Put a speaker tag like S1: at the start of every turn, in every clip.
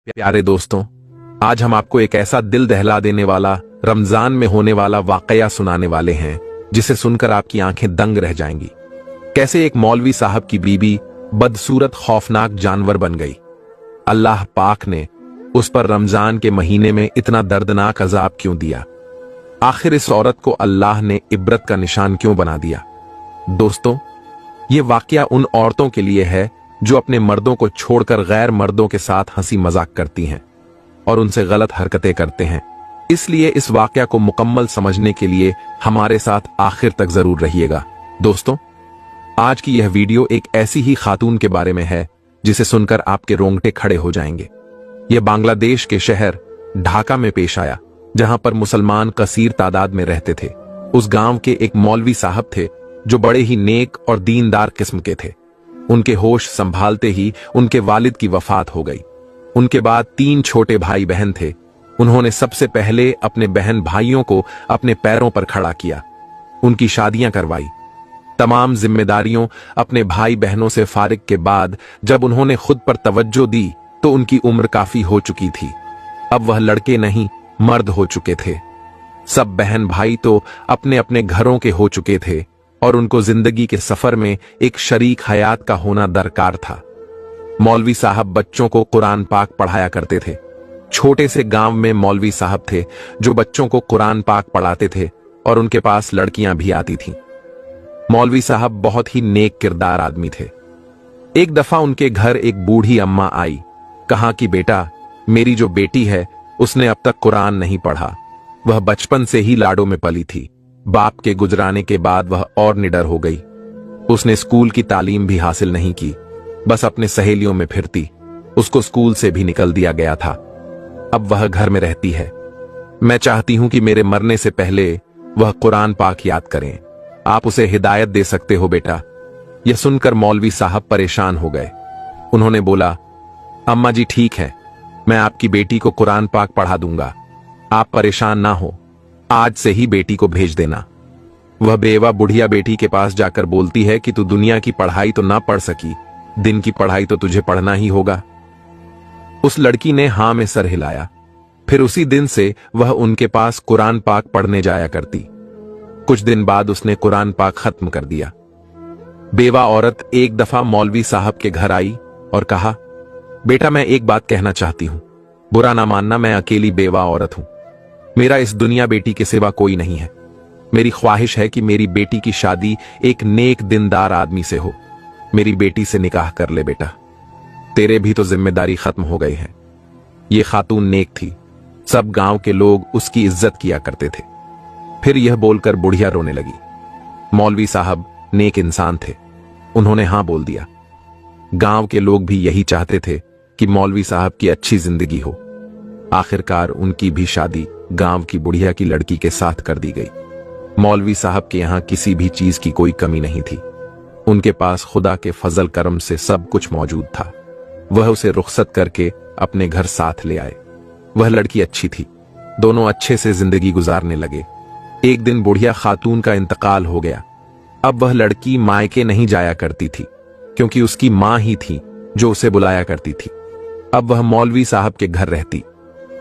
S1: प्यारे दोस्तों, आज हम आपको एक ऐसा दिल दहला देने वाला रमजान में होने वाला वाकया सुनाने वाले हैं जिसे सुनकर आपकी आंखें दंग रह जाएंगी। कैसे एक मौलवी साहब की बीबी बदसूरत खौफनाक जानवर बन गई। अल्लाह पाक ने उस पर रमजान के महीने में इतना दर्दनाक अजाब क्यों दिया? आखिर इस औरत को अल्लाह ने इबरत का निशान क्यों बना दिया? दोस्तों, ये वाकया उन औरतों के लिए है जो अपने मर्दों को छोड़कर गैर मर्दों के साथ हंसी मजाक करती हैं और उनसे गलत हरकतें करते हैं। इसलिए इस वाकया को मुकम्मल समझने के लिए हमारे साथ आखिर तक जरूर रहिएगा। दोस्तों, आज की यह वीडियो एक ऐसी ही खातून के बारे में है जिसे सुनकर आपके रोंगटे खड़े हो जाएंगे। यह बांग्लादेश के शहर ढाका में पेश आया, जहां पर मुसलमान कसीर तादाद में रहते थे। उस गांव के एक मौलवी साहब थे जो बड़े ही नेक और दीनदार किस्म के थे। उनके होश संभालते ही उनके वालिद की वफात हो गई। उनके बाद 3 छोटे भाई बहन थे। उन्होंने सबसे पहले अपने बहन भाइयों को अपने पैरों पर खड़ा किया, उनकी शादियां करवाई। तमाम जिम्मेदारियों अपने भाई बहनों से फारिग के बाद जब उन्होंने खुद पर तवज्जो दी तो उनकी उम्र काफी हो चुकी थी। अब वह लड़के नहीं मर्द हो चुके थे। सब बहन भाई तो अपने अपने घरों के हो चुके थे और उनको जिंदगी के सफर में एक शरीक हयात का होना दरकार था। मौलवी साहब बच्चों को कुरान पाक पढ़ाया करते थे। छोटे से गांव में मौलवी साहब थे जो बच्चों को कुरान पाक पढ़ाते थे और उनके पास लड़कियां भी आती थीं। मौलवी साहब बहुत ही नेक किरदार आदमी थे। एक दफा उनके घर एक बूढ़ी अम्मा आई। कहा कि बेटा, मेरी जो बेटी है उसने अब तक कुरान नहीं पढ़ा। वह बचपन से ही लाडों में पली थी। बाप के गुजराने के बाद वह और निडर हो गई। उसने स्कूल की तालीम भी हासिल नहीं की, बस अपने सहेलियों में फिरती। उसको स्कूल से भी निकल दिया गया था। अब वह घर में रहती है। मैं चाहती हूं कि मेरे मरने से पहले वह कुरान पाक याद करें। आप उसे हिदायत दे सकते हो बेटा। यह सुनकर मौलवी साहब परेशान हो गए। उन्होंने बोला, अम्मा जी ठीक है, मैं आपकी बेटी को कुरान पाक पढ़ा दूंगा। आप परेशान ना हो, आज से ही बेटी को भेज देना। वह बेवा बुढ़िया बेटी के पास जाकर बोलती है कि तू दुनिया की पढ़ाई तो ना पढ़ सकी, दिन की पढ़ाई तो तुझे पढ़ना ही होगा। उस लड़की ने हां में सर हिलाया। फिर उसी दिन से वह उनके पास कुरान पाक पढ़ने जाया करती। कुछ दिन बाद उसने कुरान पाक खत्म कर दिया। बेवा औरत एक दफा मौलवी साहब के घर आई और कहा, बेटा मैं एक बात कहना चाहती हूं, बुरा ना मानना, मैं अकेली बेवा औरत हूं। मेरा इस दुनिया बेटी के सिवा कोई नहीं है। मेरी ख्वाहिश है कि मेरी बेटी की शादी एक नेक दीनदार आदमी से हो। मेरी बेटी से निकाह कर ले बेटा, तेरे भी तो जिम्मेदारी खत्म हो गई है। ये खातून नेक थी, सब गांव के लोग उसकी इज्जत किया करते थे। फिर यह बोलकर बुढ़िया रोने लगी। मौलवी साहब नेक इंसान थे, उन्होंने हां बोल दिया। गांव के लोग भी यही चाहते थे कि मौलवी साहब की अच्छी जिंदगी हो। आखिरकार उनकी भी शादी गांव की बुढ़िया की लड़की के साथ कर दी गई। मौलवी साहब के यहां किसी भी चीज की कोई कमी नहीं थी। उनके पास खुदा के फजल करम से सब कुछ मौजूद था। वह उसे रुखसत करके अपने घर साथ ले आए। वह लड़की अच्छी थी, दोनों अच्छे से जिंदगी गुजारने लगे। एक दिन बुढ़िया खातून का इंतकाल हो गया। अब वह लड़की मायके नहीं जाया करती थी क्योंकि उसकी मां ही थी जो उसे बुलाया करती थी। अब वह मौलवी साहब के घर रहती।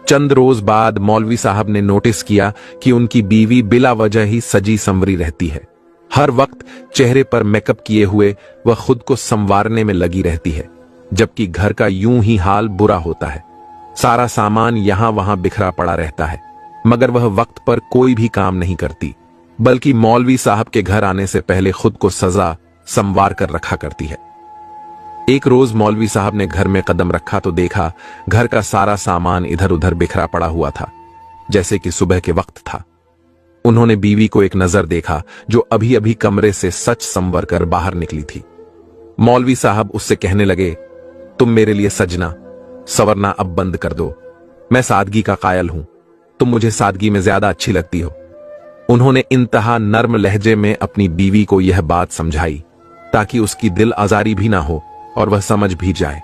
S1: चंद रोज बाद मौलवी साहब ने नोटिस किया कि उनकी बीवी बिला वजह ही सजी संवरी रहती है। हर वक्त चेहरे पर मेकअप किए हुए वह खुद को संवारने में लगी रहती है, जबकि घर का यूं ही हाल बुरा होता है। सारा सामान यहां वहां बिखरा पड़ा रहता है, मगर वह वक्त पर कोई भी काम नहीं करती, बल्कि मौलवी साहब के घर आने से पहले खुद को सजा संवार कर रखा करती है। एक रोज मौलवी साहब ने घर में कदम रखा तो देखा घर का सारा सामान इधर उधर बिखरा पड़ा हुआ था, जैसे कि सुबह के वक्त था। उन्होंने बीवी को एक नजर देखा जो अभी अभी कमरे से सच संवर कर बाहर निकली थी। मौलवी साहब उससे कहने लगे, तुम मेरे लिए सजना संवरना अब बंद कर दो। मैं सादगी का कायल हूं, तुम मुझे सादगी में ज्यादा अच्छी लगती हो। उन्होंने इंतहा नर्म लहजे में अपनी बीवी को यह बात समझाई ताकि उसकी दिल आजारी भी ना हो और वह समझ भी जाए।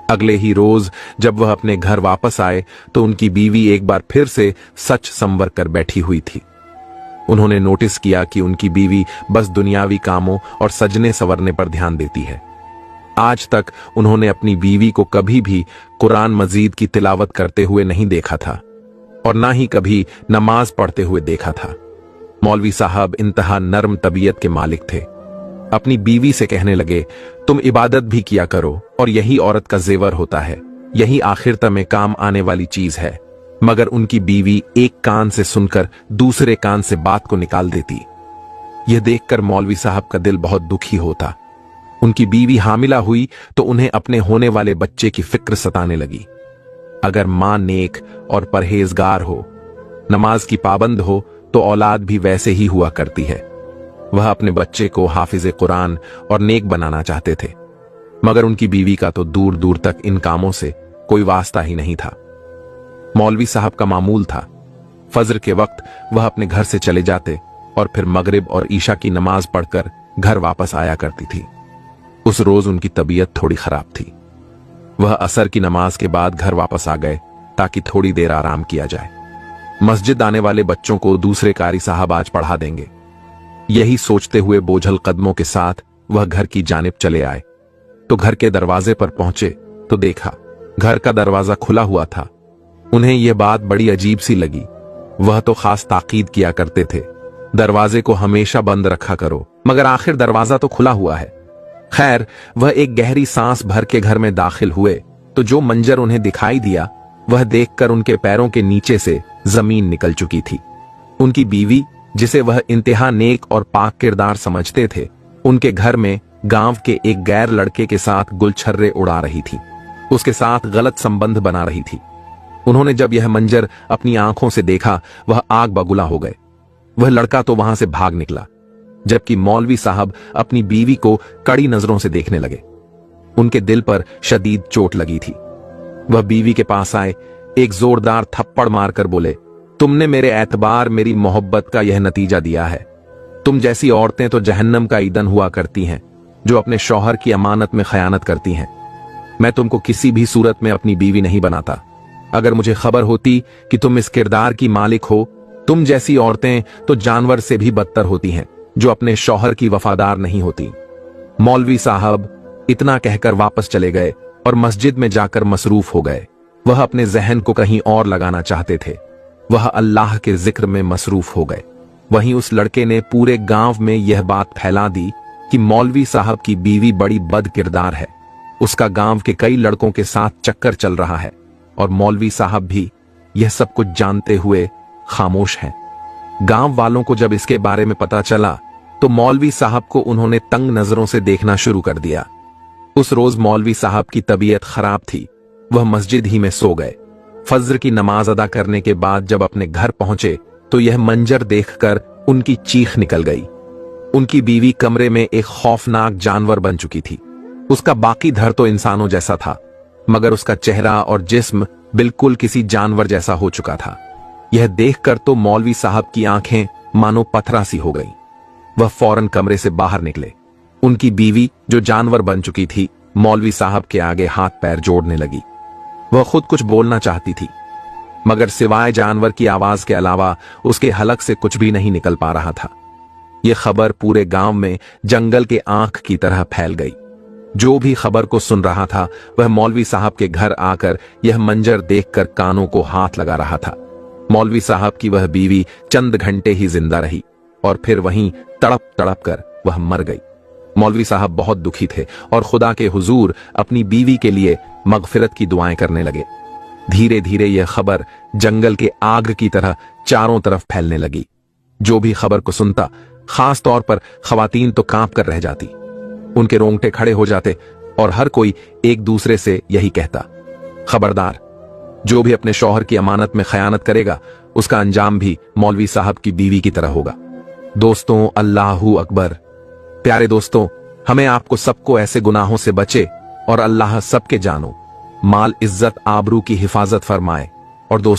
S1: अगले ही रोज जब वह अपने घर वापस आए तो उनकी बीवी एक बार फिर से सच संवर कर बैठी हुई थी। उन्होंने नोटिस किया कि उनकी बीवी बस दुनियावी कामों और सजने संवरने पर ध्यान देती है। आज तक उन्होंने अपनी बीवी को कभी भी कुरान मजीद की तिलावत करते हुए नहीं देखा था और ना ही कभी नमाज पढ़ते हुए देखा था। मौलवी साहब इंतहा नर्म तबीयत के मालिक थे। अपनी बीवी से कहने लगे, तुम इबादत भी किया करो और यही औरत का जेवर होता है, यही आखिरत में काम आने वाली चीज है। मगर उनकी बीवी एक कान से सुनकर दूसरे कान से बात को निकाल देती। यह देखकर मौलवी साहब का दिल बहुत दुखी होता। उनकी बीवी हामिला हुई तो उन्हें अपने होने वाले बच्चे की फिक्र सताने लगी। अगर मां नेक और परहेजगार हो, नमाज की पाबंद हो, तो औलाद भी वैसे ही हुआ करती है। वह अपने बच्चे को हाफिज कुरान और नेक बनाना चाहते थे, मगर उनकी बीवी का तो दूर दूर तक इन कामों से कोई वास्ता ही नहीं था। मौलवी साहब का मामूल था, फजर के वक्त वह अपने घर से चले जाते और फिर मगरिब और ईशा की नमाज पढ़कर घर वापस आया करती थी। उस रोज उनकी तबीयत थोड़ी खराब थी। वह असर की नमाज के बाद घर वापस आ गए ताकि थोड़ी देर आराम किया जाए। मस्जिद आने वाले बच्चों को दूसरे कारी साहब आज पढ़ा देंगे। यही सोचते हुए बोझल कदमों के साथ वह घर की जानिब चले आए तो घर के दरवाजे पर पहुंचे तो देखा घर का दरवाजा खुला हुआ था। उन्हें यह बात बड़ी अजीब सी लगी। वह तो खास ताकीद किया करते थे, दरवाजे को हमेशा बंद रखा करो, मगर आखिर दरवाजा तो खुला हुआ है। खैर, वह एक गहरी सांस भर के घर में दाखिल हुए तो जो मंजर उन्हें दिखाई दिया वह देखकर उनके पैरों के नीचे से जमीन निकल चुकी थी। उनकी बीवी, जिसे वह इंतहा नेक और पाक किरदार समझते थे, उनके घर में गांव के एक गैर लड़के के साथ गुलछर्रे उड़ा रही थी, उसके साथ गलत संबंध बना रही थी। उन्होंने जब यह मंजर अपनी आंखों से देखा, वह आग बगुला हो गए। वह लड़का तो वहां से भाग निकला, जबकि मौलवी साहब अपनी बीवी को कड़ी नजरों से देखने लगे। उनके दिल पर शदीद चोट लगी थी। वह बीवी के पास आए, एक जोरदार थप्पड़ मारकर बोले, तुमने मेरे एतबार, मेरी मोहब्बत का यह नतीजा दिया है। तुम जैसी औरतें तो जहन्नम का ईंधन हुआ करती हैं, जो अपने शौहर की अमानत में खयानत करती हैं। मैं तुमको किसी भी सूरत में अपनी बीवी नहीं बनाता। अगर मुझे खबर होती कि तुम इस किरदार की मालिक हो, तुम जैसी औरतें तो जानवर से भी बदतर होती हैं, जो अपने शौहर की वफादार नहीं होती। मौलवी साहब इतना कहकर वापस चले गए और मस्जिद में जाकर मसरूफ हो गए। वह अपने जहन को कहीं और लगाना चाहते थे। वह अल्लाह के जिक्र में मसरूफ हो गए। वहीं उस लड़के ने पूरे गांव में यह बात फैला दी कि मौलवी साहब की बीवी बड़ी बद किरदार है। उसका गांव के कई लड़कों के साथ चक्कर चल रहा है और मौलवी साहब भी यह सब कुछ जानते हुए खामोश हैं। गांव वालों को जब इसके बारे में पता चला तो मौलवी साहब को उन्होंने तंग नजरों से देखना शुरू कर दिया। उस रोज मौलवी साहब की तबीयत खराब थी। वह मस्जिद ही में सो गए। फज्र की नमाज अदा करने के बाद जब अपने घर पहुंचे तो यह मंजर देखकर उनकी चीख निकल गई। उनकी बीवी कमरे में एक खौफनाक जानवर बन चुकी थी। उसका बाकी धड़ तो इंसानों जैसा था, मगर उसका चेहरा और जिस्म बिल्कुल किसी जानवर जैसा हो चुका था। यह देखकर तो मौलवी साहब की आंखें मानो पथरा सी हो गईं। वह फौरन कमरे से बाहर निकले। उनकी बीवी, जो जानवर बन चुकी थी, मौलवी साहब के आगे हाथ पैर जोड़ने लगी। वह खुद कुछ बोलना चाहती थी, मगर सिवाय जानवर की आवाज के अलावा उसके हलक से कुछ भी नहीं निकल पा रहा था। यह खबर पूरे गांव में जंगल के आंख की तरह फैल गई। जो भी खबर को सुन रहा था वह मौलवी साहब के घर आकर यह मंजर देखकर कानों को हाथ लगा रहा था। मौलवी साहब की वह बीवी चंद घंटे ही जिंदा रही और फिर वहीं तड़प तड़प कर वह मर गई। मौलवी साहब बहुत दुखी थे और खुदा के हुजूर अपनी बीवी के लिए मगफिरत की दुआएं करने लगे। धीरे धीरे यह खबर जंगल के आग की तरह चारों तरफ फैलने लगी। जो भी खबर को सुनता, खास तौर पर खवातीन, तो कांप कर रह जाती। उनके रोंगटे खड़े हो जाते और हर कोई एक दूसरे से यही कहता, खबरदार, जो भी अपने शौहर की अमानत में खयानत करेगा उसका अंजाम भी मौलवी साहब की बीवी की तरह होगा। दोस्तों, अल्लाहू अकबर। प्यारे दोस्तों, हमें आपको सबको ऐसे गुनाहों से बचे और अल्लाह सबके जानो, माल, इज्जत, आबरू की हिफाजत फरमाए। और दोस्तों,